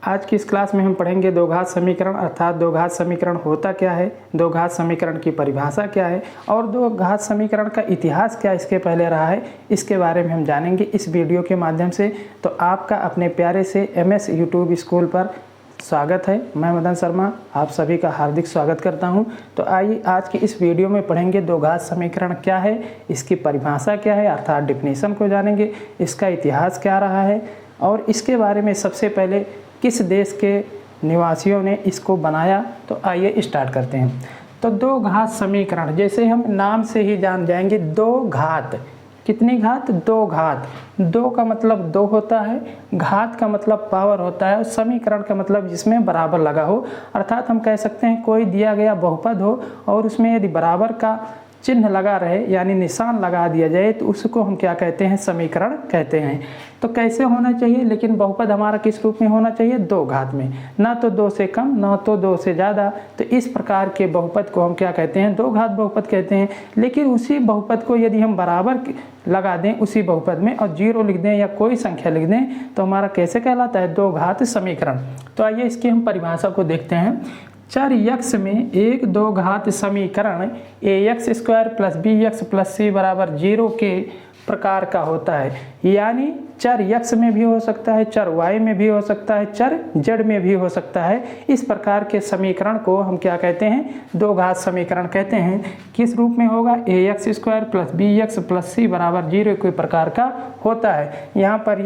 आज की इस क्लास में हम पढ़ेंगे दो घात समीकरण अर्थात दो घात समीकरण होता क्या है, दो घात समीकरण की परिभाषा क्या है और दो घात समीकरण का इतिहास क्या इसके पहले रहा है, इसके बारे में हम जानेंगे इस वीडियो के माध्यम से। तो आपका अपने प्यारे से MS यूट्यूब स्कूल पर स्वागत है। मैं मदन शर्मा आप सभी का हार्दिक स्वागत करता हूं। तो आइए आज की इस वीडियो में पढ़ेंगे दो घात समीकरण क्या है, इसकी परिभाषा क्या है अर्थात डिफिनीशन को जानेंगे, इसका इतिहास क्या रहा है और इसके बारे में सबसे पहले किस देश के निवासियों ने इसको बनाया। तो आइए स्टार्ट करते हैं। तो दो घात समीकरण जैसे हम नाम से ही जान जाएंगे, दो घात, कितनी घात? दो घात। दो का मतलब दो होता है, घात का मतलब पावर होता है और समीकरण का मतलब जिसमें बराबर लगा हो। अर्थात हम कह सकते हैं कोई दिया गया बहुपद हो और उसमें यदि बराबर का चिन्ह लगा रहे यानी निशान लगा दिया जाए तो उसको हम क्या कहते हैं? समीकरण कहते हैं। तो कैसे होना चाहिए? लेकिन बहुपद हमारा किस रूप में होना चाहिए? दो घात में, ना तो दो से कम ना तो दो से ज़्यादा। तो इस प्रकार के बहुपद को हम क्या कहते हैं? दो घात बहुपद कहते हैं। लेकिन उसी बहुपद को यदि हम बराबर लगा दें उसी बहुपद में और जीरो लिख दें या कोई संख्या लिख दें तो हमारा कैसे कहलाता है? दो घात समीकरण। तो आइए इसकी हम परिभाषा को देखते हैं। चर यक्ष में एक दो घात समीकरण ax² + bx + c = 0 के प्रकार का होता है। यानी चर यक्ष में भी हो सकता है, चर y में भी हो सकता है, चर z में भी हो सकता है। इस प्रकार के समीकरण को हम क्या कहते हैं? दो घात समीकरण कहते हैं। किस रूप में होगा? ax² + bx + c = 0 के प्रकार का होता है। यहाँ पर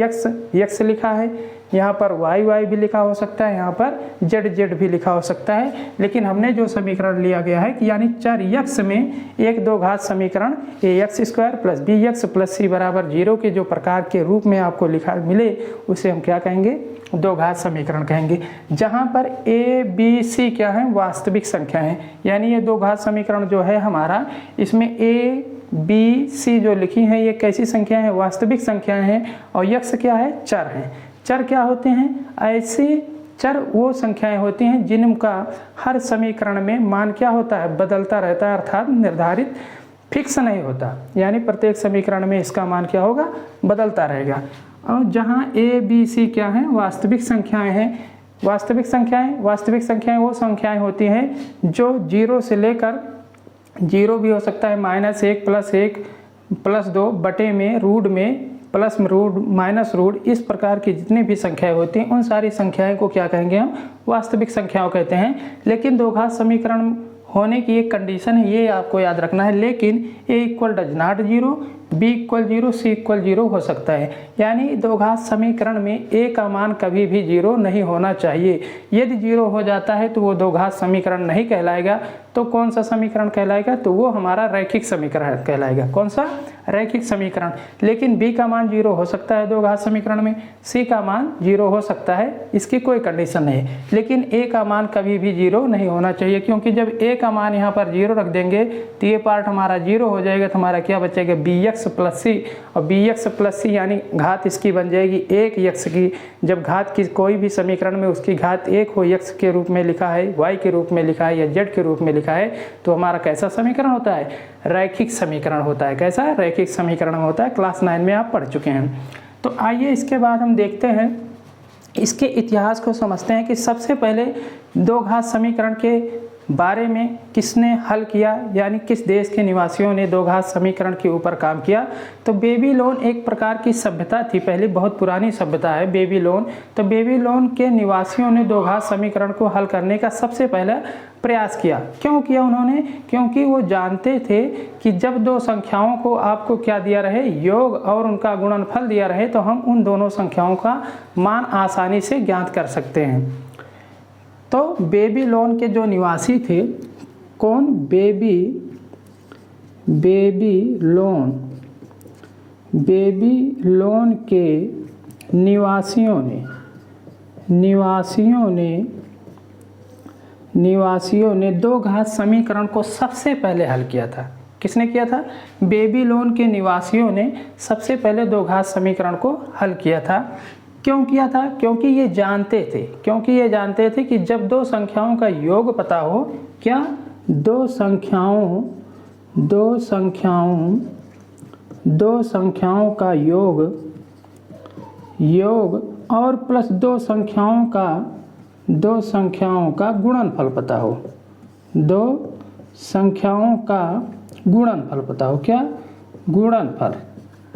यक्ष लिखा है, यहाँ पर y भी लिखा हो सकता है, यहाँ पर z भी लिखा हो सकता है। लेकिन हमने जो समीकरण लिया गया है कि यानी चर यक्ष में एक दो घात समीकरण ax² + bx + c = 0 के जो प्रकार के रूप में आपको लिखा मिले उसे हम क्या कहेंगे? दो घात समीकरण कहेंगे। जहाँ पर a b c क्या है? वास्तविक संख्या है। यानी ये दो घात समीकरण जो है हमारा, इसमें a b c जो लिखी है ये कैसी संख्याएं हैं? वास्तविक संख्याएं हैं। और यक्ष क्या है? चर है। चर क्या होते हैं? ऐसे चर वो संख्याएं होती हैं जिनका हर समीकरण में मान क्या होता है? बदलता रहता है, अर्थात निर्धारित फिक्स नहीं होता। यानी प्रत्येक समीकरण में इसका मान क्या होगा? बदलता रहेगा। और जहाँ a b c क्या है? वास्तविक संख्याएं हैं। वास्तविक संख्याएं वो संख्याएं होती हैं जो जीरो से लेकर, जीरो भी हो सकता है, -1 +1 +2 बटे में रूट में प्लस रूट माइनस रूट, इस प्रकार की जितनी भी संख्याएं होती हैं उन सारी संख्याएं को क्या कहेंगे? हम वास्तविक संख्याओं कहते हैं। लेकिन दो घात समीकरण होने की एक कंडीशन है, ये आपको याद रखना है। लेकिन a = does not 0, b = 0, c = 0 हो सकता है। यानी दो घात समीकरण में a का मान कभी भी 0 नहीं होना चाहिए। यदि 0 हो जाता है तो वो दो घात समीकरण नहीं कहलाएगा। तो कौन सा समीकरण कहलाएगा? तो वो हमारा रैखिक समीकरण कहलाएगा। कौन सा? रैखिक समीकरण। लेकिन b का मान 0 हो सकता है दो घात समीकरण में, c का मान 0 हो सकता है, इसकी कोई कंडीशन नहीं है। लेकिन a का मान कभी भी 0 नहीं होना चाहिए, क्योंकि जब a का मान यहाँ पर 0 रख देंगे तो ये पार्ट हमारा 0 हो जाएगा। तो हमारा क्या बचेगा? bx + c। और bx + c यानी घात इसकी बन जाएगी एक यक्ष की। जब घात की कोई भी समीकरण में उसकी घात एक हो, यक्ष के रूप में लिखा है, y के रूप में लिखा है या z के रूप में लिखा है, तो हमारा कैसा समीकरण होता है? रैखिक समीकरण होता है। कैसा? रैखिक समीकरण होता है। क्लास 9 में आप पढ़ चुके हैं। तो आइए इसके बाद हम देखते हैं, इसके इतिहास को समझते हैं कि सबसे पहले दो घात समीकरण के बारे में किसने हल किया, यानी किस देश के निवासियों ने दो घात समीकरण के ऊपर काम किया। तो बेबीलोन एक प्रकार की सभ्यता थी, पहले बहुत पुरानी सभ्यता है बेबीलोन। तो बेबीलोन के निवासियों ने दो घात समीकरण को हल करने का सबसे पहला प्रयास किया। क्यों किया उन्होंने? क्योंकि वो जानते थे कि जब दो संख्याओं को आपको क्या दिया रहे? योग और उनका गुणनफल दिया रहे तो हम उन दोनों संख्याओं का मान आसानी से ज्ञात कर सकते हैं। तो बेबीलोन के जो निवासी थे, कौन? बेबीलोन के निवासियों ने दो घात समीकरण को सबसे पहले हल किया था। किसने किया था? बेबीलोन के निवासियों ने सबसे पहले दो घात समीकरण को हल किया था। क्यों किया था? क्योंकि ये जानते थे कि जब दो संख्याओं का योग पता हो, क्या? दो संख्याओं का योग और प्लस दो संख्याओं का गुणनफल पता हो, दो संख्याओं का गुणनफल पता हो। क्या?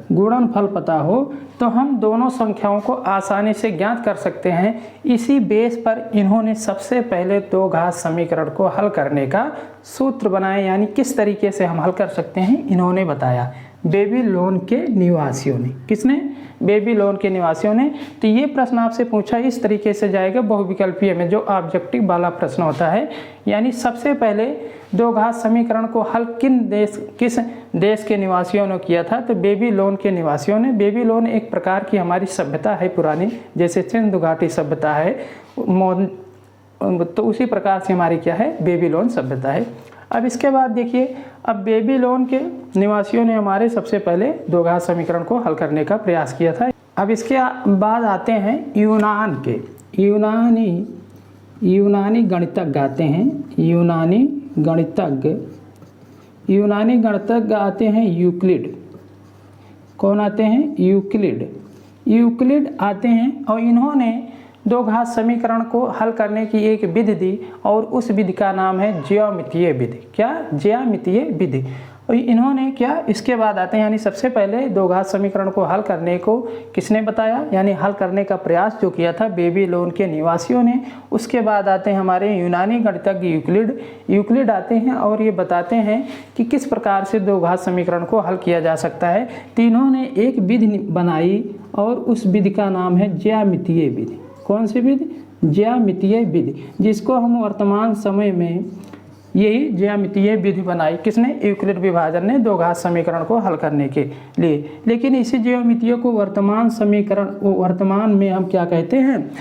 गुणनफल पता हो तो हम दोनों संख्याओं को आसानी से ज्ञात कर सकते हैं। इसी बेस पर इन्होंने सबसे पहले दो घात समीकरण को हल करने का सूत्र बनाया, यानी किस तरीके से हम हल कर सकते हैं इन्होंने बताया, बेबीलोन के निवासियों ने। किसने? बेबीलोन के निवासियों ने। तो ये प्रश्न आपसे पूछा इस तरीके से जाएगा बहुविकल्पीय में, जो ऑब्जेक्टिव वाला प्रश्न होता है, यानी सबसे पहले दो घात समीकरण को हल किस देश के निवासियों ने किया था? तो बेबीलोन के निवासियों ने। बेबीलोन एक प्रकार की हमारी सभ्यता है पुरानी, जैसे सिंधु घाटी सभ्यता है, तो उसी प्रकार से हमारी क्या है? बेबीलोन सभ्यता है। अब इसके बाद देखिए, अब बेबीलोन के निवासियों ने हमारे सबसे पहले दो घात समीकरण को हल करने का प्रयास किया था। अब इसके बाद आते हैं यूनान के। यूनानी गणितज्ञ आते हैं, यूनानी गणितज्ञ आते हैं यूक्लिड। कौन आते हैं? यूक्लिड आते हैं, और इन्होंने दो घात समीकरण को हल करने की एक विधि दी, और उस विधि का नाम है ज्यामितीय विधि। क्या? ज्यामितीय विधि। और इन्होंने क्या, इसके बाद आते हैं, यानी सबसे पहले दो घात समीकरण को हल करने को किसने बताया, यानी हल करने का प्रयास जो किया था बेबीलोन के निवासियों ने। उसके बाद आते हैं हमारे यूनानी गणितज्ञ यूक्लिड आते हैं, और ये बताते हैं कि किस प्रकार से दो घात समीकरण को हल किया जा सकता है। तीनों ने एक विधि बनाई, और उस विधि का नाम है ज्यामितीय विधि। कौन सी विधि? ज्यामितीय विधि, जिसको हम वर्तमान समय में यही ज्यामितीय विधि बनाई। किसने? यूक्लिड विभाजन ने दो घात समीकरण को हल करने के लिए। लेकिन इसी ज्यामितीय को वर्तमान में हम क्या कहते हैं?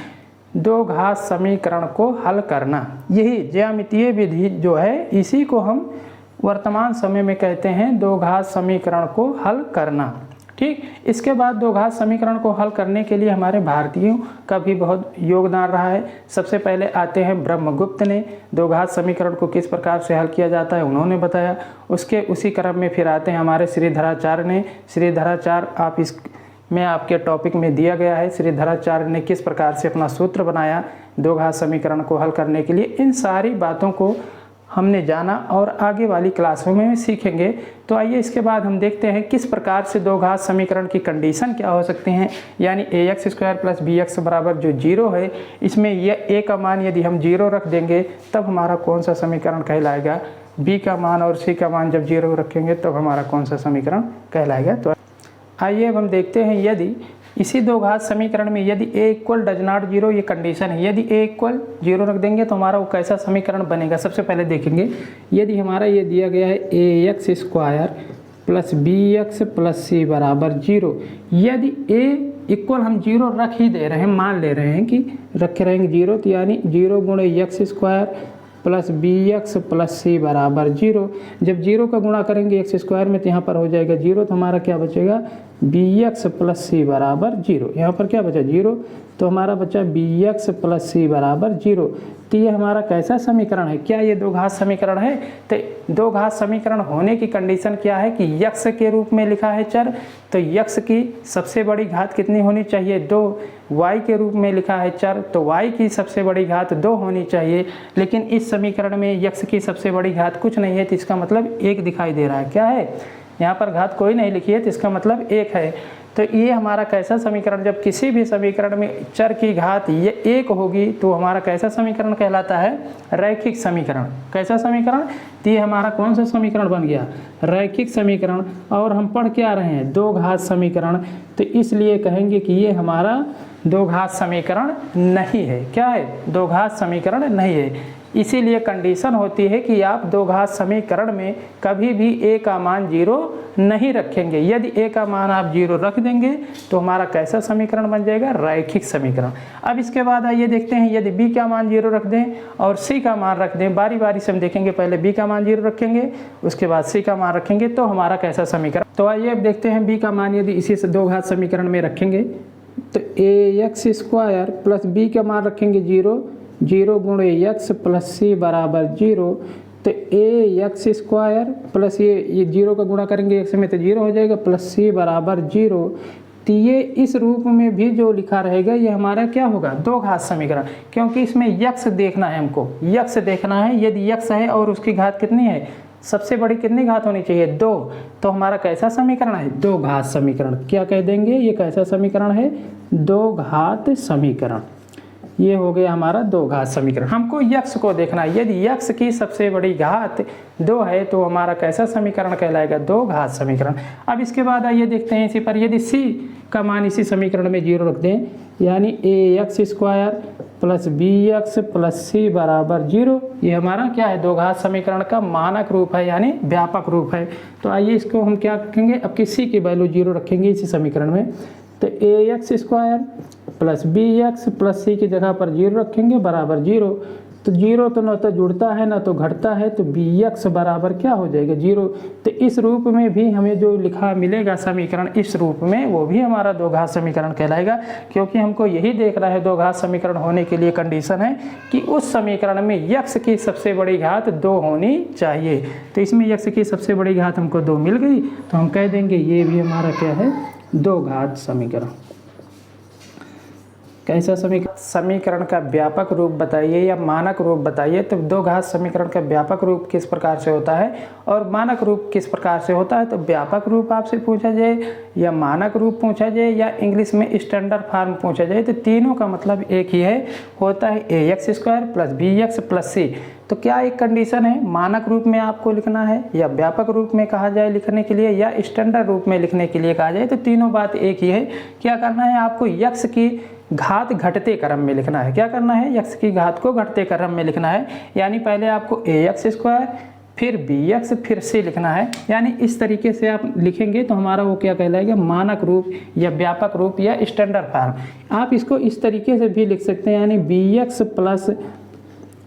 दो घात समीकरण को हल करना। यही ज्यामितीय विधि जो है, इसी को हम वर्तमान समय में कहते हैं दो घात समीकरण को हल करना। ठीक। इसके बाद दो घात समीकरण को हल करने के लिए हमारे भारतीयों का भी बहुत योगदान रहा है। सबसे पहले आते हैं ब्रह्मगुप्त ने, दो घात समीकरण को किस प्रकार से हल किया जाता है उन्होंने बताया। उसी क्रम में फिर आते हैं हमारे श्रीधराचार्य ने। श्रीधराचार्य में आपके टॉपिक में दिया गया है, श्रीधराचार्य ने किस प्रकार से अपना सूत्र बनाया दो घात समीकरण को हल करने के लिए। इन सारी बातों को हमने जाना और आगे वाली क्लासों में भी तो आइए इसके बाद हम देखते हैं किस प्रकार से दो घात समीकरण की कंडीशन क्या हो सकती हैं, यानी ax स्क्वायर प्लस bx बराबर जो 0 है, इसमें यह a का मान यदि हम 0 रख देंगे तब हमारा कौन सा समीकरण कहलाएगा, b का मान और c का मान जब 0 रखेंगे तब हमारा कौन सा समीकरण कहलाएगा। तो आइए अब हम देखते हैं, यदि इसी दो घात समीकरण में यदि a इक्वल डज नॉट 0 ये कंडीशन है, यदि a इक्वल 0 रख देंगे तो हमारा वो कैसा समीकरण बनेगा। सबसे पहले देखेंगे, यदि हमारा ये दिया गया है ax square plus bx plus c बराबर 0, यदि a इक्वल हम 0 रख ही दे रहे हैं, मान ले रहे हैं कि रखे रहेंगे 0, तो यानी 0 गुणे x square plus bx plus c बराबर 0। जब 0 का गुणा करेंगे x स्क्वायर में तो यहाँ पर हो जाएगा 0, तो हमारा क्या बचेगा bx प्लस c बराबर 0। यहाँ पर क्या बचा 0, तो हमारा बचा bx प्लस c बराबर 0। तो ये हमारा कैसा समीकरण है, क्या ये दो घात समीकरण है। तो दो घात समीकरण होने की कंडीशन क्या है कि यक्ष के रूप में लिखा है चर, तो यक्ष की सबसे बड़ी घात कितनी होनी चाहिए 2, y के रूप में लिखा है चर तो y की सबसे बड़ी घात 2 होनी चाहिए। लेकिन इस समीकरण में यक्ष की सबसे बड़ी घात कुछ नहीं है, तो इसका मतलब 1 दिखाई दे रहा है। क्या है, यहाँ पर घात कोई नहीं लिखी है तो इसका मतलब 1 है। तो ये हमारा कैसा समीकरण, जब किसी भी समीकरण में चर की घात ये 1 होगी तो हमारा कैसा समीकरण कहलाता है, रैखिक समीकरण। कैसा समीकरण, तो ये हमारा कौन सा समीकरण बन गया, रैखिक समीकरण। और हम पढ़ के आ रहे हैं दो घात समीकरण, तो इसलिए कहेंगे कि ये हमारा दो घात समीकरण नहीं है। क्या है, दो घात समीकरण नहीं है। इसीलिए कंडीशन होती है कि आप दो घात समीकरण में कभी भी a का मान 0 नहीं रखेंगे। यदि a का मान आप 0 रख देंगे तो हमारा कैसा समीकरण बन जाएगा, रैखिक समीकरण। अब इसके बाद आइए देखते हैं, यदि b का मान 0 रख दें और c का मान रख दें, बारी बारी से हम देखेंगे, पहले b का मान 0 रखेंगे उसके बाद c का मान रखेंगे तो हमारा कैसा समीकरण। तो आइए अब देखते हैं, b का मान यदि इसी से दो घात समीकरण में रखेंगे तो ax स्क्वायर प्लस b का मान रखेंगे 0 गुणे x प्लस c बराबर 0। तो ax स्क्वायर प्लस ये 0 का गुणा करेंगे x में तो 0 हो जाएगा प्लस c बराबर 0। तो ये इस रूप में भी जो लिखा रहेगा ये हमारा क्या होगा, दो घात समीकरण, क्योंकि इसमें यक्ष देखना है हमको, यक्ष देखना है। यदि यक्ष है और उसकी घात कितनी है, सबसे बड़ी कितनी घात होनी चाहिए, 2, तो हमारा कैसा समीकरण है, दो घात समीकरण। क्या कह देंगे, ये कैसा समीकरण है, दो घात समीकरण। ये हो गया हमारा दो घात समीकरण। हमको यक्ष को देखना है, यदि यक्ष की सबसे बड़ी घात 2 है तो हमारा कैसा समीकरण कहलाएगा, दो घात समीकरण। अब इसके बाद आइए देखते हैं इसी पर, यदि c का मान इसी समीकरण में 0 रख दें, यानी ax² plus bx plus c बराबर 0, ये हमारा क्या है, दो घात समीकरण का मानक रूप है, यानी व्यापक रूप है। तो आइए इसको हम क्या रखेंगे, अब किसी की वैल्यू 0 रखेंगे इसी समीकरण में, तो ax² plus bx plus c की जगह पर 0 रखेंगे बराबर 0। तो 0 तो न तो जुड़ता है ना तो घटता है, तो bx बराबर क्या हो जाएगा, 0। तो इस रूप में भी हमें जो लिखा मिलेगा समीकरण इस रूप में, वो भी हमारा दो घात समीकरण कहलाएगा, क्योंकि हमको यही देखना है दो घात समीकरण होने के लिए कंडीशन है कि उस समीकरण में यक्ष की सबसे बड़ी घात 2 होनी चाहिए। तो इसमें यक्ष की सबसे बड़ी घात हमको 2 मिल गई, तो हम कह देंगे ये भी हमारा क्या है, दो घात समीकरण। कैसा समीकरण, समीकरण का व्यापक रूप बताइए या मानक रूप बताइए। तो दो घात समीकरण का व्यापक रूप किस प्रकार से होता है और मानक रूप किस प्रकार से होता है। तो व्यापक रूप आपसे पूछा जाए या मानक रूप पूछा जाए या इंग्लिश में स्टैंडर्ड फॉर्म पूछा जाए, तो तीनों का मतलब एक ही है, होता है ax² plus bx plus c। तो क्या एक कंडीशन है, मानक रूप में आपको लिखना है या व्यापक रूप में कहा जाए लिखने के लिए या स्टैंडर्ड रूप में लिखने के लिए कहा जाए, तो तीनों बात एक ही है। क्या करना है, आपको यक्ष की घात घटते क्रम में लिखना है। क्या करना है, यक्ष की घात को घटते क्रम में लिखना है, यानी पहले आपको ax² फिर bx फिर c लिखना है। यानी इस तरीके से आप लिखेंगे तो हमारा वो क्या कहलाएगा, मानक रूप या व्यापक रूप या स्टैंडर्ड फॉर्म। आप इसको इस तरीके से भी लिख सकते हैं, यानी bx plus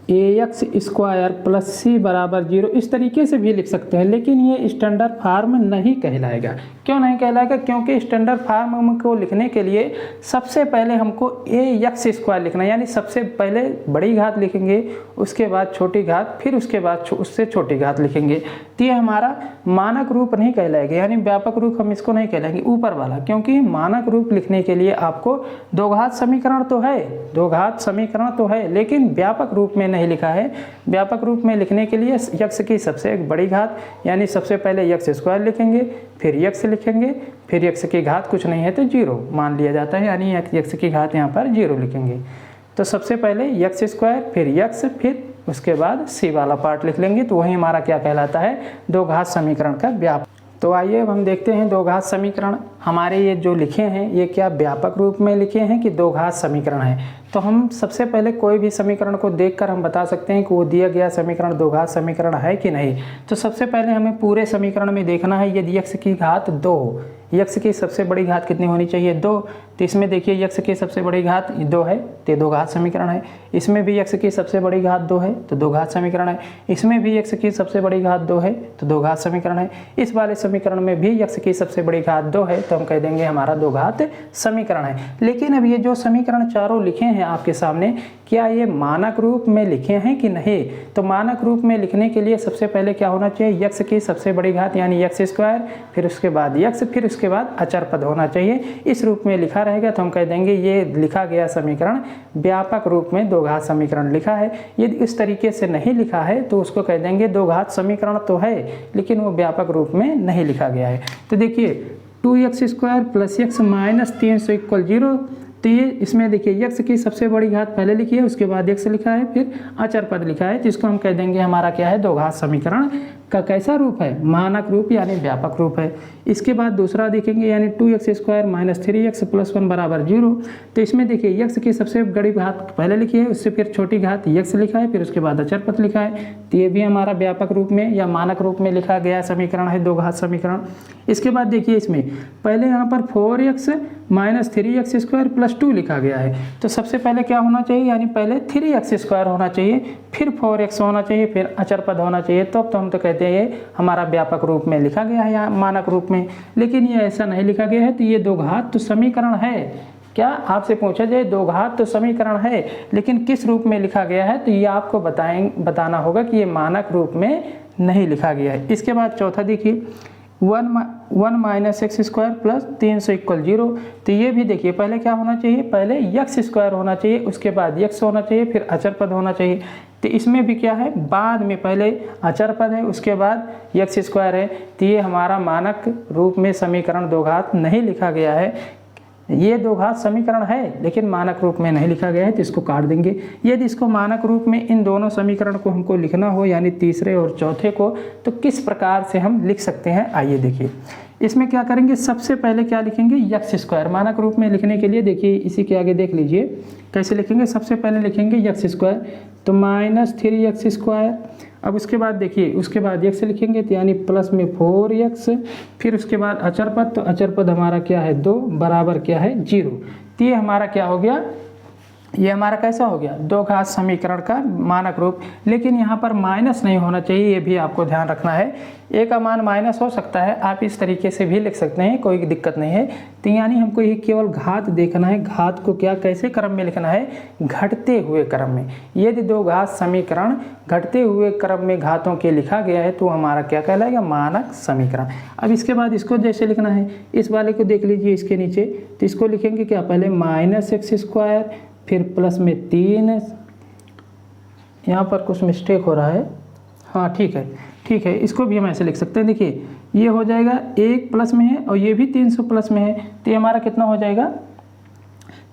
ax² plus c बराबर 0, इस तरीके से भी लिख सकते हैं, लेकिन ये स्टैंडर्ड फॉर्म नहीं कहलाएगा। क्यों नहीं कहलाएगा, क्योंकि स्टैंडर्ड फॉर्म को लिखने के लिए सबसे पहले हमको ax² लिखना है, यानी सबसे पहले बड़ी घात लिखेंगे, उसके बाद छोटी घात, फिर उसके बाद उससे छोटी घात लिखेंगे। तो ये हमारा मानक रूप नहीं कहलाएगा, यानी व्यापक रूप हम इसको नहीं कहलाएंगे ऊपर वाला, क्योंकि मानक रूप लिखने के लिए आपको दो घात समीकरण तो है, दो घात समीकरण तो है, लेकिन व्यापक रूप में नहीं लिखा है। व्यापक रूप में लिखने के लिए यक्ष की सबसे बड़ी घात, यानी सबसे पहले x² लिखेंगे, फिर यक्ष लिखेंगे, फिर यक्ष की घात कुछ नहीं है तो 0 मान लिया जाता है, यानी यक्ष की घात यहाँ पर 0 लिखेंगे। तो सबसे पहले x² फिर यक्ष, फिर उसके बाद c वाला पार्ट लिख लेंगे, तो वही हमारा क्या कहलाता है, दो घात समीकरण का व्यापक। तो आइए अब हम देखते हैं दो घात समीकरण हमारे ये जो लिखे हैं ये क्या व्यापक रूप में लिखे हैं कि दो घात समीकरण है। तो हम सबसे पहले कोई भी समीकरण को देखकर हम बता सकते हैं कि वो दिया गया समीकरण दो घात समीकरण है कि नहीं। तो सबसे पहले हमें पूरे समीकरण में देखना है, यदि यक्ष की घात 2, यक्ष की सबसे बड़ी घात कितनी होनी चाहिए, 2। तो इसमें देखिए यक्ष की सबसे बड़ी घात 2 है तो दो घात समीकरण है। इसमें भी यक्ष की सबसे बड़ी घात 2 है तो दो घात समीकरण है। इसमें भी यक्ष की सबसे बड़ी घात 2 है तो दो घात समीकरण है। इस वाले समीकरण में भी यक्ष की सबसे बड़ी घात 2 है तो हम कह देंगे हमारा दो घात समीकरण है। लेकिन अब ये जो समीकरण चारों लिखे हैं आपके सामने, क्या ये मानक रूप में लिखे हैं कि नहीं। तो मानक रूप में लिखने के लिए सबसे पहले क्या होना चाहिए, यक्ष की सबसे बड़ी घात यानी x², फिर उसके बाद यक्ष, फिर उसके बाद अचर पद होना चाहिए। इस रूप में लिखा रहेगा तो हम कह देंगे ये लिखा गया समीकरण व्यापक रूप में दो घात समीकरण लिखा है। यदि इस तरीके से नहीं लिखा है तो उसको कह देंगे दो घात समीकरण तो है लेकिन वो व्यापक रूप में नहीं लिखा गया है। तो देखिए 2x² प्लस x माइनस 300 = 0। तो ये इसमें देखिए यक्ष की सबसे बड़ी घात पहले लिखी है, उसके बाद यक्ष लिखा है, फिर अचर पद लिखा है, जिसको हम कह देंगे हमारा क्या है, दो घात समीकरण का कैसा रूप है, मानक रूप यानी व्यापक रूप है। इसके बाद दूसरा देखेंगे यानी 2x² माइनस 3x प्लस 1 बराबर 0। तो इसमें देखिए यक्ष की सबसे बड़ी घात पहले लिखी है, उससे फिर छोटी घात यक्ष लिखा है, फिर उसके बाद अचर पद लिखा है। तो ये भी हमारा व्यापक रूप में या मानक रूप में लिखा गया समीकरण है, दो घात समीकरण। इसके बाद देखिए इसमें पहले यहाँ पर 4x माइनस 3x² प्लस 2 लिखा गया है। तो सबसे पहले क्या होना चाहिए, यानी पहले 3x² होना चाहिए, फिर 4x होना चाहिए, फिर अचर पद होना चाहिए। तो हम तो कहते हैं ये हमारा व्यापक रूप में लिखा गया है या मानक रूप में, लेकिन ये ऐसा नहीं लिखा गया है। तो ये दो घात तो समीकरण है, क्या आपसे पूछा जाए दो घात तो समीकरण है लेकिन किस रूप में लिखा गया है, तो ये आपको बताना होगा कि ये मानक रूप में नहीं लिखा गया है। इसके बाद चौथा देखिए 1 minus x square plus 300 equal 0। तो ये भी देखिए पहले क्या होना चाहिए, पहले एक्स स्क्वायर होना चाहिए, उसके बाद एक्स होना चाहिए, फिर अचर पद होना चाहिए। तो इसमें भी क्या है, बाद में पहले अचर पद है, उसके बाद एक्स स्क्वायर है। तो ये हमारा मानक रूप में समीकरण दो घात नहीं लिखा गया है। ये दो घात समीकरण है लेकिन मानक रूप में नहीं लिखा गया है, तो इसको काट देंगे। यदि इसको मानक रूप में इन दोनों समीकरण को हमको लिखना हो, यानी तीसरे और चौथे को, तो किस प्रकार से हम लिख सकते हैं, आइए देखिए। इसमें क्या करेंगे, सबसे पहले क्या लिखेंगे, एक्स स्क्वायर। मानक रूप में लिखने के लिए देखिए इसी के आगे देख लीजिए कैसे लिखेंगे। सबसे पहले लिखेंगे एक्स स्क्वायर, तो -3x स्क्वायर। अब उसके बाद देखिए, उसके बाद एक्स लिखेंगे तो यानी प्लस में 4x, फिर उसके बाद अचर पद, तो अचर पद हमारा क्या है 2 बराबर क्या है 0। तो ये हमारा क्या हो गया, ये हमारा कैसा हो गया, दो घात समीकरण का मानक रूप। लेकिन यहाँ पर माइनस नहीं होना चाहिए, ये भी आपको ध्यान रखना है। ए का मान माइनस हो सकता है, आप इस तरीके से भी लिख सकते हैं, कोई दिक्कत नहीं है। तो यानी हमको ये केवल घात देखना है, घात को क्या कैसे क्रम में लिखना है, घटते हुए क्रम में। यदि दो घात समीकरण घटते हुए क्रम में घातों के लिखा गया है तो हमारा क्या कहलाएगा, मानक समीकरण। अब इसके बाद इसको जैसे लिखना है, इस वाले को देख लीजिए इसके नीचे, तो इसको लिखेंगे क्या, पहले -x स्क्वायर, फिर प्लस में 3, यहाँ पर कुछ मिस्टेक हो रहा है, हाँ ठीक है, इसको भी हम ऐसे लिख सकते हैं। देखिए ये हो जाएगा 1 प्लस में है और ये भी 300 प्लस में है, तो ये हमारा कितना हो जाएगा,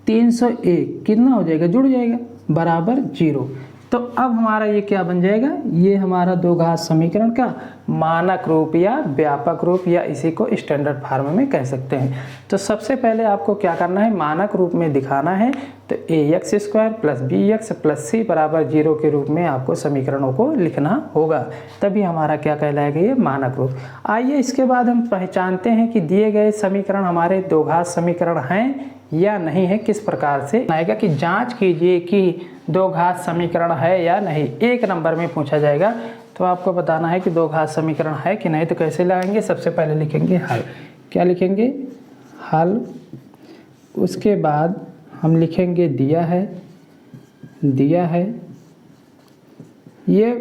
301 कितना हो जाएगा, जुड़ जाएगा, बराबर 0। तो अब हमारा ये क्या बन जाएगा, ये हमारा दो घात समीकरण का मानक रूप या व्यापक रूप, या इसी को स्टैंडर्ड फॉर्म में कह सकते हैं। तो सबसे पहले आपको क्या करना है, मानक रूप में दिखाना है। तो ax square plus bx plus c बराबर 0 के रूप में आपको समीकरणों को लिखना होगा, तभी हमारा क्या कहलाएगा, ये मानक रूप। आइए इसके बाद हम पहचानते हैं कि दिए गए समीकरण हमारे दो घात समीकरण हैं या नहीं है। किस प्रकार से आएगा कि जांच कीजिए कि दो घात समीकरण है या नहीं, 1 नंबर में पूछा जाएगा। तो आपको बताना है कि दो घात समीकरण है कि नहीं। तो कैसे लगाएंगे, सबसे पहले लिखेंगे हल। क्या लिखेंगे, हल। उसके बाद हम लिखेंगे दिया है। ये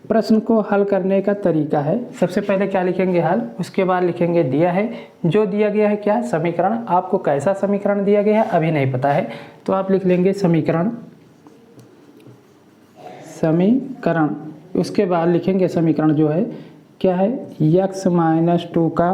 प्रश्न को हल करने का तरीका है। सबसे पहले क्या लिखेंगे, हल, उसके बाद लिखेंगे दिया है। जो दिया गया है क्या, समीकरण। आपको कैसा समीकरण दिया गया है अभी नहीं पता है, तो आप लिख लेंगे समीकरण। उसके बाद लिखेंगे समीकरण जो है क्या है, x-2 का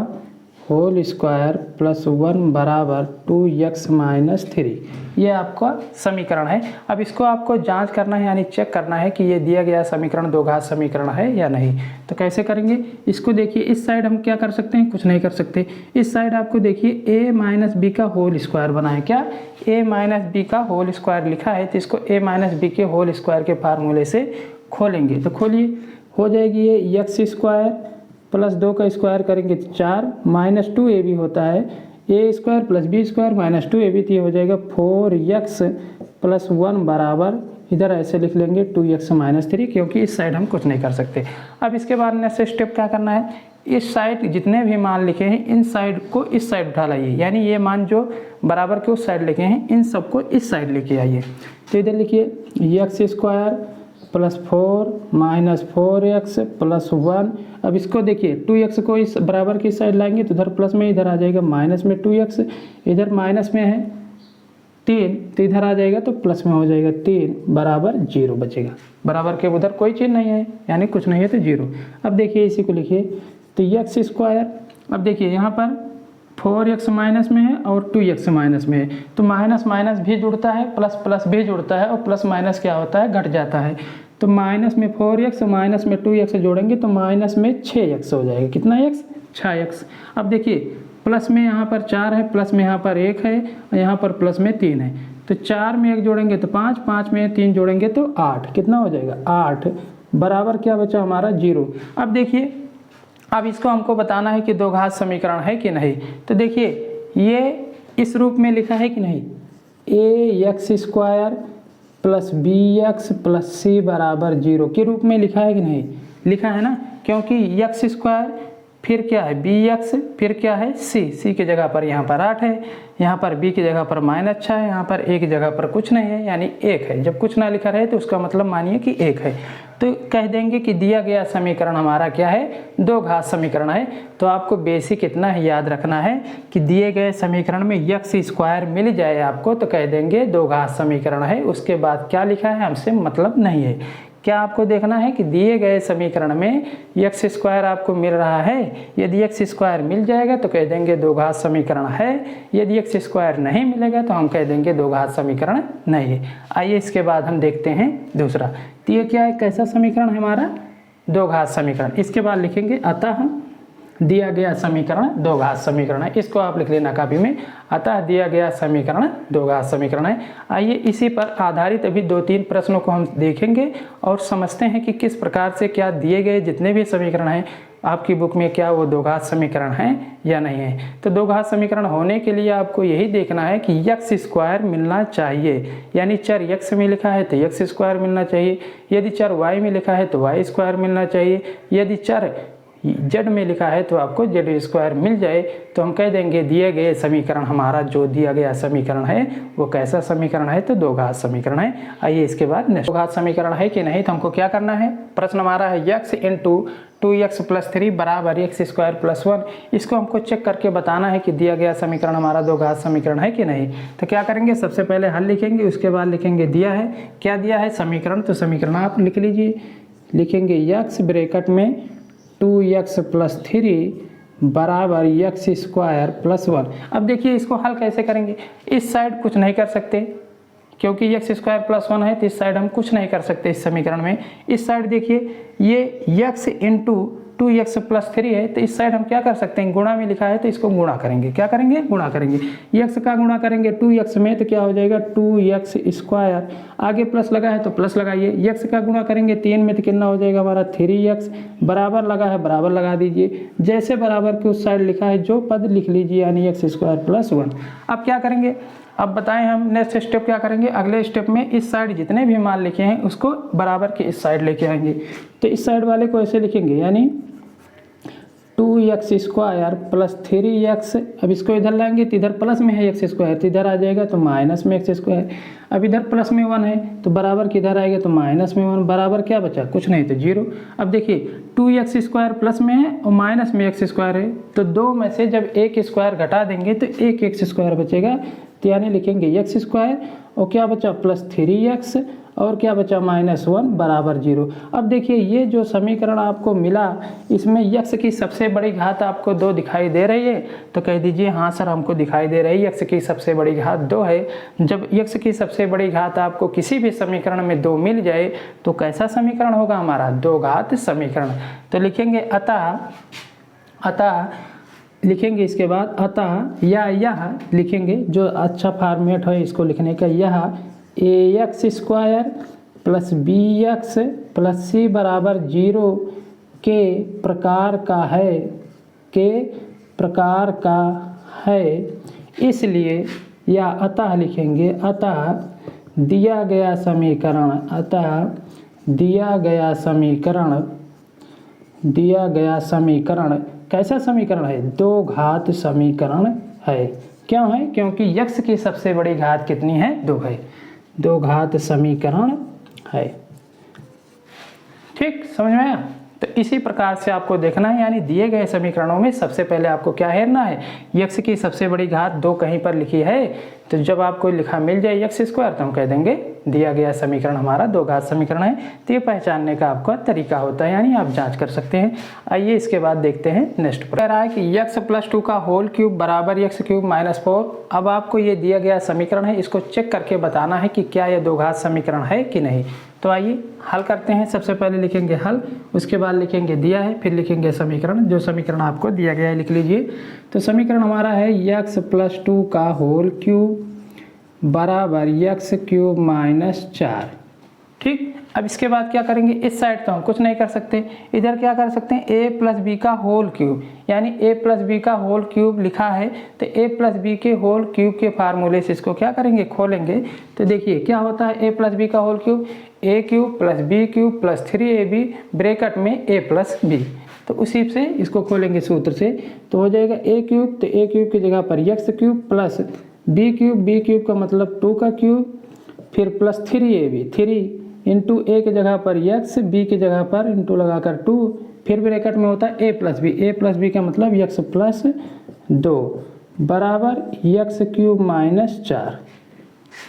होल स्क्वायर प्लस 1 बराबर 2x-3। ये आपका समीकरण है। अब इसको आपको जांच करना है, यानी चेक करना है कि ये दिया गया समीकरण दो घात समीकरण है या नहीं। तो कैसे करेंगे, इसको देखिए, इस साइड हम क्या कर सकते हैं, कुछ नहीं कर सकते। इस साइड आपको देखिए a-b का होल स्क्वायर बना है, क्या, a-b का होल स्क्वायर लिखा है। तो इसको a-b के होल स्क्वायर के फार्मूले से खोलेंगे। तो खोलिए, हो जाएगी ये x स्क्वायर प्लस 2 का स्क्वायर करेंगे तो 4, -2ab होता है, a square plus b square -2ab, तो ये हो जाएगा 4x प्लस 1 बराबर, इधर ऐसे लिख लेंगे 2x-3, क्योंकि इस साइड हम कुछ नहीं कर सकते। अब इसके बाद नेक्स्ट स्टेप क्या करना है, इस साइड जितने भी मान लिखे हैं इन साइड को इस साइड उठा लाइए, यानी ये मान जो बराबर के उस साइड लिखे हैं इन सबको इस साइड लेके आइए। तो इधर लिखिए x square plus 4 -4x plus 1। अब इसको देखिए 2x को इस बराबर की साइड लाएंगे तो इधर प्लस में, इधर आ जाएगा माइनस में 2x, इधर माइनस में है 3, तो इधर आ जाएगा तो प्लस में हो जाएगा 3 बराबर 0 बचेगा। बराबर के उधर कोई चीज़ नहीं है, यानी कुछ नहीं है तो 0। अब देखिए इसी को लिखिए, तो x स्क्वायर, अब देखिए यहाँ पर 4x माइनस में है और 2x माइनस में है, तो माइनस माइनस भी जुड़ता है, प्लस प्लस भी जुड़ता है, और प्लस माइनस क्या होता है, घट जाता है। तो माइनस में 4x माइनस में 2x जोड़ेंगे तो माइनस में 6x हो जाएगा। कितना x, 6x। अब देखिए प्लस में यहाँ पर 4 है, प्लस में यहाँ पर 1 है, और यहाँ पर प्लस में 3 है, तो 4 में 1 जोड़ेंगे तो 5, 5 में 3 जोड़ेंगे तो 8। कितना हो जाएगा, 8 बराबर क्या बचा हमारा 0। अब देखिए, अब इसको हमको बताना है कि दो घात समीकरण है कि नहीं। तो देखिए ये इस रूप में लिखा है कि नहीं, ax square plus bx plus c बराबर 0 के रूप में लिखा है कि नहीं, लिखा है ना, क्योंकि x स्क्वायर फिर क्या है bx फिर क्या है c की जगह पर यहाँ पर 8 है, यहाँ पर b की जगह पर -6 है, यहाँ पर a की जगह पर कुछ नहीं है, यानी 1 है। जब कुछ ना लिखा रहे तो उसका मतलब मानिए कि 1 है। तो कह देंगे कि दिया गया समीकरण हमारा क्या है, दो घात समीकरण है। तो आपको बेसिक इतना ही याद रखना है कि दिए गए समीकरण में यक्स स्क्वायर मिल जाए आपको तो कह देंगे दो घात समीकरण है। उसके बाद क्या लिखा है हमसे मतलब नहीं है। क्या आपको देखना है कि दिए गए समीकरण में एक्स स्क्वायर आपको मिल रहा है। यदि एक्स स्क्वायर मिल जाएगा तो कह देंगे दो घात समीकरण है। यदि एक्स स्क्वायर नहीं मिलेगा तो हम कह देंगे दो घात समीकरण नहीं है। आइए इसके बाद हम देखते हैं दूसरा। तो ये क्या है, कैसा समीकरण है हमारा, दो घात समीकरण। इसके बाद लिखेंगे अतः दिया गया समीकरण दो घात समीकरण है। इसको आप लिख लेना कॉपी में, अतः दिया गया समीकरण दो घात समीकरण है। आइए इसी पर आधारित अभी 2-3 प्रश्नों को हम देखेंगे और समझते हैं कि किस प्रकार से क्या दिए गए जितने भी समीकरण हैं आपकी बुक में क्या वो दो घात समीकरण हैं या नहीं है। तो दो घात समीकरण होने के लिए आपको यही देखना है कि यक्स स्क्वायर मिलना चाहिए, यानी चर यक्स में लिखा है तो यक्स स्क्वायर मिलना चाहिए। यदि चर वाई में लिखा है तो वाई स्क्वायर मिलना चाहिए। यदि चर जेड में लिखा है तो आपको जेड स्क्वायर मिल जाए तो हम कह देंगे दिए गए समीकरण हमारा जो दिया गया समीकरण है वो कैसा समीकरण है, तो दो घात समीकरण है। आइए इसके बाद नेक्स्ट, दो घात समीकरण है कि नहीं तो हमको क्या करना है। प्रश्न हमारा है यक्स इंटू 2x + 3 बराबर एक्स स्क्वायर + 1। इसको हमको चेक करके बताना है कि दिया गया समीकरण हमारा दो घात समीकरण है कि नहीं। तो क्या करेंगे, सबसे पहले हल लिखेंगे, उसके बाद लिखेंगे दिया है। क्या दिया है समीकरण, तो समीकरण आप लिख लीजिए। लिखेंगे यक्स ब्रैकेट में 2x + 3 बराबर एक्स स्क्वायर + 1। अब देखिए इसको हल कैसे करेंगे। इस साइड कुछ नहीं कर सकते क्योंकि एक्स स्क्वायर + 1 है तो इस साइड हम कुछ नहीं कर सकते इस समीकरण में। इस साइड देखिए ये x इंटू 2x + 3 है तो इस साइड हम क्या कर सकते हैं, गुणा में लिखा है तो इसको गुणा करेंगे। क्या करेंगे, गुणा करेंगे। x का गुणा करेंगे 2x में तो क्या हो जाएगा 2x स्क्वायर, आगे प्लस लगा है तो प्लस लगाइए। x का गुणा करेंगे 3 में तो कितना हो जाएगा हमारा 3x, बराबर लगा है बराबर लगा दीजिए। जैसे बराबर के उस साइड लिखा है जो पद लिख लीजिए यानी x स्क्वायर + 1। अब क्या करेंगे, अब बताएं हम नेक्स्ट स्टेप क्या करेंगे। अगले स्टेप में इस साइड जितने भी मान लिखे हैं उसको बराबर के इस साइड लेके आएंगे। तो इस साइड वाले को ऐसे लिखेंगे यानी 2x स्क्वायर + 3x। अब इसको इधर लाएंगे तो इधर प्लस में है एक्स स्क्वायर तो इधर आ जाएगा तो माइनस में एक्स स्क्वायर। अब इधर प्लस में 1 है तो बराबर किधर आएगा तो माइनस में 1, बराबर क्या बचा, कुछ नहीं तो 0। अब देखिए 2x स्क्वायर प्लस में है और माइनस में एक्स स्क्वायर है तो दो में से जब एक स्क्वायर घटा देंगे तो एक एक्स स्क्वायर बचेगा। तो यानी लिखेंगे एक्स स्क्वायर और क्या बचा +3x और क्या बचा -1 बराबर 0। अब देखिए ये जो समीकरण आपको मिला इसमें x की सबसे बड़ी घात आपको 2 दिखाई दे रही है तो कह दीजिए हाँ सर हमको दिखाई दे रही है x की सबसे बड़ी घात 2 है। जब x की सबसे बड़ी घात आपको किसी भी समीकरण में 2 मिल जाए तो कैसा समीकरण होगा हमारा, दो घात समीकरण। तो लिखेंगे अतः लिखेंगे इसके बाद अतः या यह लिखेंगे जो अच्छा फॉर्मेट है इसको लिखने का, यह ax स्क्वायर + bx + c बराबर 0 के प्रकार का है। इसलिए या अतः लिखेंगे अतः दिया गया समीकरण कैसा समीकरण है, दो घात समीकरण है। क्यों है, क्योंकि x की सबसे बड़ी घात कितनी है, 2 है, दो घात समीकरण है। ठीक समझ में आया। तो इसी प्रकार से आपको देखना है यानी दिए गए समीकरणों में सबसे पहले आपको क्या हेरना है, x की सबसे बड़ी घात 2 कहीं पर लिखी है तो जब आपको लिखा मिल जाए एक्स स्क्वायर तो हम कह देंगे दिया गया समीकरण हमारा दो घात समीकरण है। तो ये पहचानने का आपका तरीका होता है यानी आप जांच कर सकते हैं। आइए इसके बाद देखते हैं नेक्स्ट पर। कह रहा है कि x + 2 का होल क्यूब बराबर x³ - 4। अब आपको ये दिया गया समीकरण है इसको चेक करके बताना है कि क्या ये दो घात समीकरण है कि नहीं। तो आइए हल करते हैं। सबसे पहले लिखेंगे हल, उसके बाद लिखेंगे दिया है, फिर लिखेंगे समीकरण। जो समीकरण आपको दिया गया है लिख लीजिए। तो समीकरण हमारा है x + 2 का होल क्यूब बराबर x³ - 4। ठीक, अब इसके बाद क्या करेंगे, इस साइड तो हम कुछ नहीं कर सकते, इधर क्या कर सकते हैं a + b का होल क्यूब यानी a + b का होल क्यूब लिखा है तो a + b के होल क्यूब के फार्मूले से इसको क्या करेंगे, खोलेंगे। तो देखिए क्या होता है a + b का whole cube, a³ + b³ + 3ab bracket में a + b। तो उसी से इसको खोलेंगे सूत्र से तो हो जाएगा a³ तो a³ की जगह पर x³ + b³ का मतलब 2 का क्यूब फिर +3ab 3 इंटू ए की जगह पर x, b की जगह पर इंटू लगाकर 2, फिर ब्रैकेट में होता है a प्लस बी का मतलब x प्लस 2 बराबर एक्स क्यूब माइनस 4।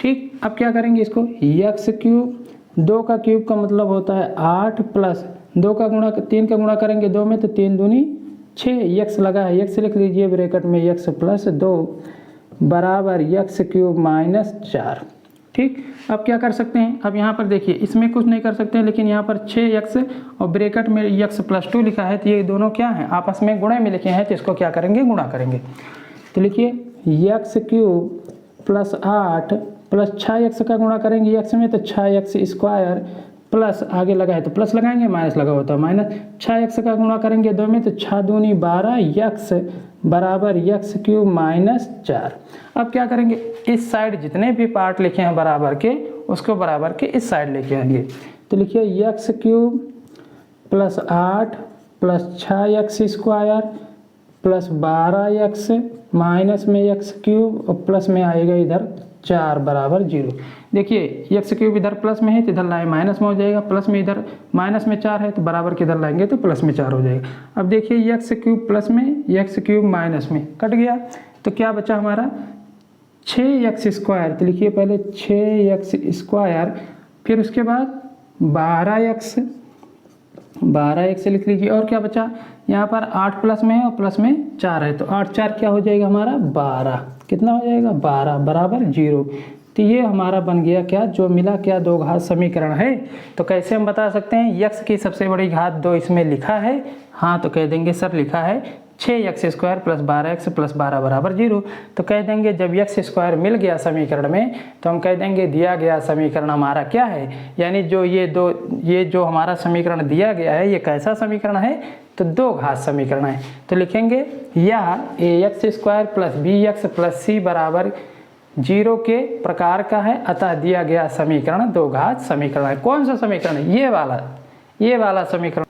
ठीक, अब क्या करेंगे इसको, एक्स क्यूब 2 का क्यूब का मतलब होता है 8 प्लस 2 का गुणा 3 का गुणा करेंगे 2 में तो 3 दूनी 6, एक्स लगा है एक्स लिख लीजिए ब्रैकेट में एक्स प्लस 2 बराबर एक्स क्यूब माइनस 4। ठीक, अब क्या कर सकते हैं, अब यहाँ पर देखिए इसमें कुछ नहीं कर सकते हैं, लेकिन यहाँ पर 6x और ब्रैकेट में x प्लस 2 लिखा है तो ये दोनों क्या हैं, आपस में गुणे में लिखे हैं, तो इसको क्या करेंगे, गुणा करेंगे। तो लिखिए x cube plus 8 plus 6x का गुणा करेंगे x में तो 6x स्क्वायर प्लस आगे लगा है तो प्लस लगाएंगे, माइनस लगा होता है माइनस, 6x का गुणा करेंगे 2 में तो 6 दूनी 12x बराबर एक्स क्यूब माइनस 4। अब क्या करेंगे, इस साइड जितने भी पार्ट लिखे हैं बराबर के उसको बराबर के इस साइड लेके आएंगे। तो लिखिए x cube plus 8 plus 6x square plus 12x minus में एक्स क्यूब और प्लस में आएगा इधर 4 बराबर 0। देखिए एक्स क्यूब इधर प्लस में है तो इधर लाए माइनस में हो जाएगा, प्लस में इधर माइनस में 4 है तो बराबर के इधर लाएंगे तो प्लस में 4 हो जाएगा। अब देखिए एक्स क्यूब प्लस में एक्स क्यूब माइनस में कट गया तो क्या बचा हमारा 6x स्क्वायर। तो लिखिए पहले 6x स्क्वायर फिर उसके बाद 12x लिख लीजिए, और क्या बचा यहाँ पर 8 प्लस में है और प्लस में 4 है तो 8 4 क्या हो जाएगा हमारा 12, कितना हो जाएगा 12 बराबर 0। तो ये हमारा बन गया क्या, जो मिला क्या, दो घात समीकरण है। तो कैसे हम बता सकते हैं, x की सबसे बड़ी घात 2 इसमें लिखा है, हाँ तो कह देंगे सर लिखा है 6x square plus 12x plus 12 बराबर 0। तो कह देंगे जब x स्क्वायर मिल गया समीकरण में तो हम कह देंगे दिया गया समीकरण हमारा क्या है, यानी जो ये जो हमारा समीकरण दिया गया है ये कैसा समीकरण है, तो दो घात समीकरण है। तो लिखेंगे यह ax square plus bx plus c बराबर 0 के प्रकार का है, अतः दिया गया समीकरण दो घात समीकरण है। कौन सा समीकरण है, ये वाला समीकरण।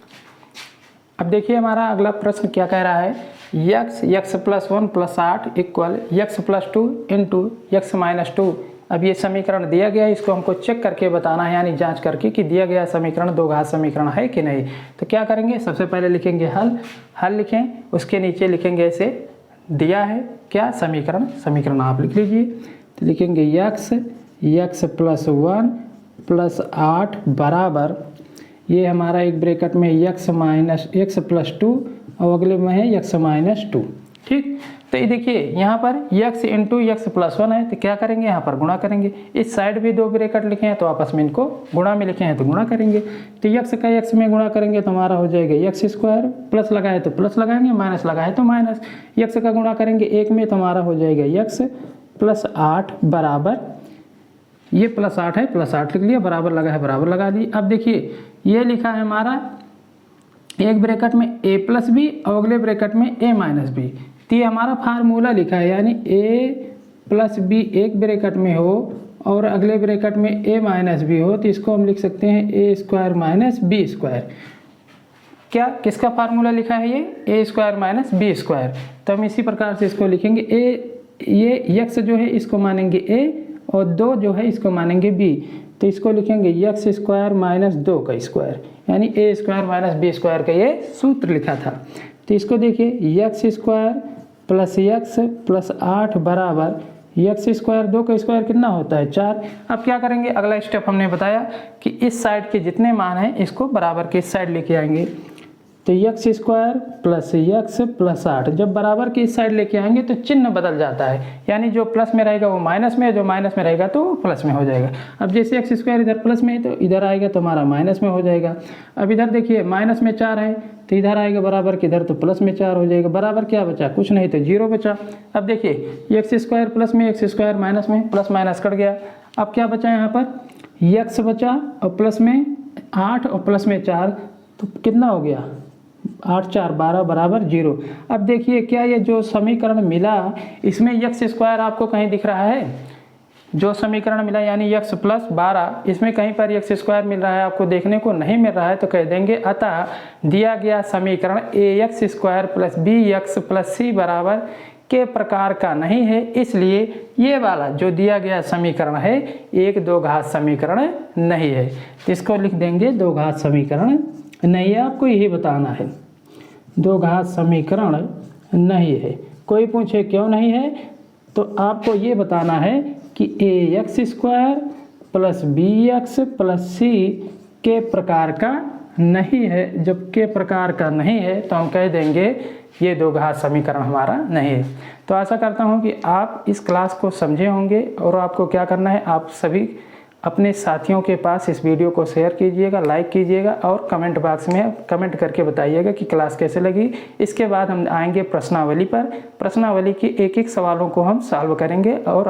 अब देखिए हमारा अगला प्रश्न क्या कह रहा है, x plus 1 plus 8 equal x plus 2 into x minus 2। अब ये समीकरण दिया गया है, इसको हमको चेक करके बताना है, यानी जांच करके कि दिया गया समीकरण दो घात समीकरण है कि नहीं। तो क्या करेंगे, सबसे पहले लिखेंगे हल लिखें, उसके नीचे लिखेंगे ऐसे दिया है क्या समीकरण आप लिख लीजिए। तो लिखेंगे x प्लस 1 प्लस 8 बराबर, ये हमारा एक ब्रैकेट में x प्लस 2 और अगले में है x माइनस 2। ठीक, तो ये देखिए यहाँ पर x इंटू x प्लस 1 है तो क्या करेंगे, यहाँ पर गुणा करेंगे। इस साइड भी दो ब्रैकेट लिखे हैं तो आपस में इनको गुणा में लिखे हैं तो गुणा करेंगे। तो x का x में गुणा करेंगे तो हमारा हो जाएगा x स्क्वायर, प्लस लगाए तो प्लस लगाएंगे, माइनस लगाए तो माइनस। x का गुणा करेंगे एक में तो हमारा हो जाएगा x प्लस 8 बराबर, ये प्लस 8 है प्लस 8 लिख लिया, बराबर लगा है बराबर लगा दी। अब देखिए ये लिखा है हमारा एक ब्रैकेट में a प्लस बी और अगले ब्रैकेट में a माइनस बी। तो ये हमारा फार्मूला लिखा है, यानी a प्लस बी एक ब्रैकेट में हो और अगले ब्रैकेट में a माइनस बी हो तो इसको हम लिख सकते हैं a square minus B square. क्या किसका फार्मूला लिखा है, ये a square minus B square. तो हम इसी प्रकार से इसको लिखेंगे ये x जो है इसको मानेंगे a और 2 जो है इसको मानेंगे b। तो इसको लिखेंगे x स्क्वायर माइनस 2 का स्क्वायर, यानी a square minus B square का ये सूत्र लिखा था। तो इसको देखिए x square plus x plus 8 बराबर x स्क्वायर 2 का स्क्वायर कितना होता है 4। अब क्या करेंगे, अगला स्टेप हमने बताया कि इस साइड के जितने मान हैं इसको बराबर के इस साइड लेके आएंगे। तो x square plus x plus 8 जब बराबर की इस साइड लेके आएंगे तो चिन्ह बदल जाता है, यानी जो प्लस में रहेगा वो माइनस में, जो माइनस में रहेगा तो प्लस में हो जाएगा। अब जैसे x स्क्वायर इधर प्लस में है तो इधर आएगा तो हमारा माइनस में हो जाएगा। अब इधर देखिए माइनस में 4 है तो इधर आएगा बराबर के इधर तो प्लस में 4 हो जाएगा। बराबर क्या बचा, कुछ नहीं तो 0 बचा। अब देखिए x स्क्वायर प्लस में x स्क्वायर माइनस में, प्लस माइनस कट गया। अब क्या बचा यहाँ पर x बचा और प्लस में 8 और प्लस में 4 तो कितना हो गया 8 4 12 बराबर 0। अब देखिए क्या ये जो समीकरण मिला इसमें x स्क्वायर आपको कहीं दिख रहा है, जो समीकरण मिला यानी x प्लस 12 इसमें कहीं पर x स्क्वायर मिल रहा है आपको देखने को नहीं मिल रहा है। तो कह देंगे अतः दिया गया समीकरण ax square plus bx plus c बराबर के प्रकार का नहीं है, इसलिए ये वाला जो दिया गया समीकरण है एक द्विघात समीकरण नहीं है। इसको लिख देंगे द्विघात समीकरण नहीं है। आपको यही बताना है द्विघात समीकरण नहीं है। कोई पूछे क्यों नहीं है तो आपको ये बताना है कि ax² plus bx plus c के प्रकार का नहीं है। जब के प्रकार का नहीं है तो हम कह देंगे ये द्विघात समीकरण हमारा नहीं है। तो आशा करता हूँ कि आप इस क्लास को समझे होंगे और आपको क्या करना है, आप सभी अपने साथियों के पास इस वीडियो को शेयर कीजिएगा, लाइक कीजिएगा और कमेंट बॉक्स में कमेंट करके बताइएगा कि क्लास कैसे लगी। इसके बाद हम आएंगे प्रश्नावली पर। प्रश्नावली के एक एक सवालों को हम सॉल्व करेंगे और